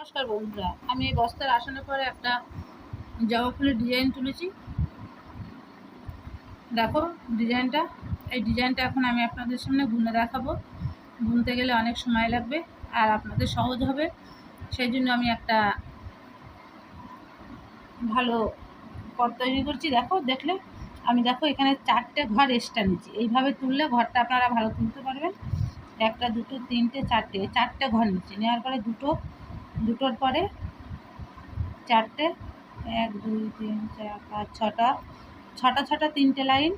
নমস্কার বন্ধুরা, আমি এই বস্তার আসানোর পরে একটা জবা ফুলের ডিজাইন তুলেছি। দেখো ডিজাইনটা, এই ডিজাইনটা এখন আমি আপনাদের সামনে বুনে দেখাবো। বুনতে গেলে অনেক সময় লাগবে আর আপনাদের সহজ হবে, সেই জন্য আমি একটা ভালো পথ তৈরি করছি। দেখলে আমি এখানে 4টে ঘর এক্সট্রা নিচ্ছি। এইভাবে তুললে ঘরটা আপনারা ভালো তুলতে পারবেন। 1টা 2টো 3টে 4টে ঘর নিচ্ছি। নেওয়ার পরে দুটোর পরে 4টে 1 2 3 4 5 6টা 3টে লাইন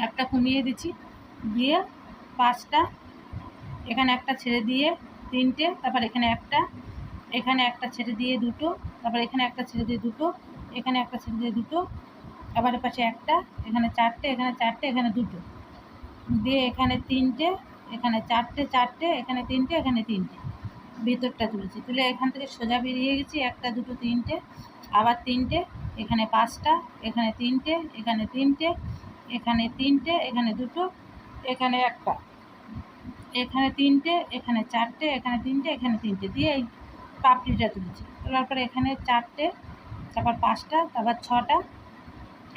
একটা কমিয়ে দিচ্ছি, দিয়ে 5টা, এখানে একটা ছেড়ে দিয়ে 3টে, তারপর এখানে একটা ছেড়ে দিয়ে 2টো, তারপর এখানে একটা ছেড়ে দিয়ে 2টো, এখানে একটা ছেড়ে দিয়ে 2টো, আবার পাশে একটা, এখানে 4টে, এখানে 2টো, দিয়ে এখানে 3টে, এখানে 4টে, এখানে 3টে, এখানে 3টে, ভিতরটা তুলেছি। তুলে এখান থেকে সোজা বেরিয়ে গেছি। 1টা 2টো 3টে, আবার 3টে, এখানে 5টা, এখানে 3টে, এখানে 3টে, এখানে 3টে, এখানে 2টো, এখানে একটা, এখানে 3টে, এখানে 4টে, এখানে 3টে, এখানে 3টে, দিয়ে এই পাপড়িটা তুলেছি। তোলার পরে এখানে 4টে, তারপর 5টা, তারপর 6টা,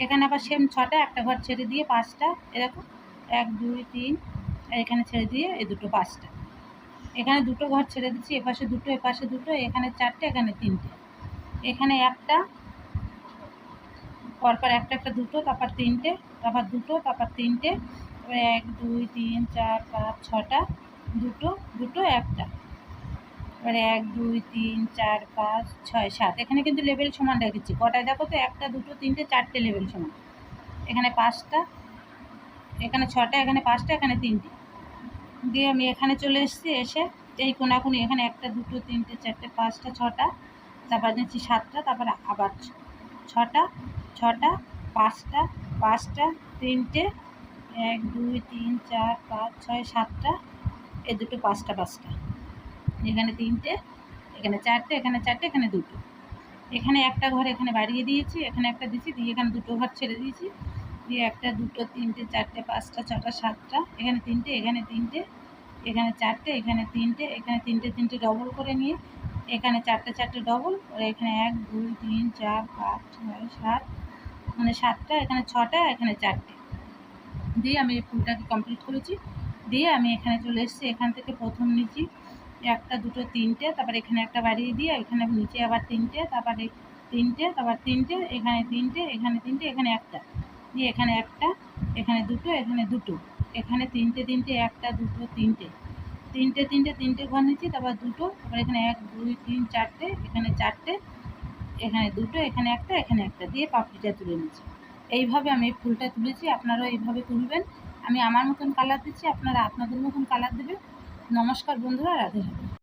এখানে আবার সেম 6টা, একটা ঘর ছেড়ে দিয়ে 5টা, এরকম 1 2 3, এখানে ছেড়ে দিয়ে এই দুটো 5টা, এখানে 2টো ঘর ছেড়ে দিচ্ছি। এপাশে 2টো, এপাশে 2টো, এখানে 4টে, এখানে 3টে, এখানে একটা, পরপর একটা 2টো, তারপর 3টে, তারপর 2টো, তারপর 3টে, 1 2 3 4 5 6টা, 2টো একটা, এবারে 1 2 3 4 5 6 7, এখানে কিন্তু লেভেল সমান রেখেছি। কটায় দেখো তো, 1টা 2টো 3টে 4টে লেভেল সমান, এখানে 5টা, এখানে 6টা, এখানে 5টা, এখানে 3টে, দিয়ে আমি এখানে চলে এসেছি। এসে এই কোনাকুনি এখানে 1টা 2টো 3টে 4টে 5টা 6টা, তারপর দিচ্ছি 7টা, তারপরে আবার 6টা 5টা 3টে, 1 2 3 4 5 6 7টা, এই দুটো 5টা, এখানে 3টে, এখানে 4টে, এখানে 4টে, এখানে 2টো, এখানে একটা ঘর এখানে বাড়িয়ে দিয়েছি, এখানে একটা দিয়েছি, দিয়ে এখানে 2টো ঘর ছেড়ে দিয়েছি, দিয়ে 1টা 2টো 3টে 4টে 5টা 6টা 7টা, এখানে 3টে, এখানে 3টে, এখানে 4টে, এখানে 3টে, এখানে 3টে ডবল করে নিয়ে এখানে 4টে ডবল, আর এখানে 1 2 3 4 5 6 7, মানে 7টা, এখানে 6টা, এখানে 4টে, দিয়ে আমি এই ফুলটাকে কমপ্লিট করেছি। দিয়ে আমি এখানে চলে এসেছি। এখান থেকে প্রথম নিচ্ছি 1টা 2টো 3টে, তারপর এখানে একটা বাড়িয়ে দিয়ে এখানে নিচে আবার 3টে, তারপরে 3টে, তারপর 3টে, এখানে 3টে, এখানে 3টে, এখানে একটা, দিয়ে এখানে একটা, এখানে 2টো, এখানে 2টো, এখানে 3টে 1টা 2টো 3টে ঘর নিচ্ছি, তারপর 2টো, তারপর এখানে 1 2 3 4টে, এখানে 4টে, এখানে 2টো, এখানে একটা, দিয়ে পাপড়িটা তুলে নিচ্ছি। এইভাবে আমি এই ফুলটা তুলেছি। আপনারাও এইভাবে তুলবেন। আমি আমার মতন কালার দিচ্ছি, আপনারা আপনাদের মতন কালার দেবেন। নমস্কার বন্ধুরা, রাধে রাধে।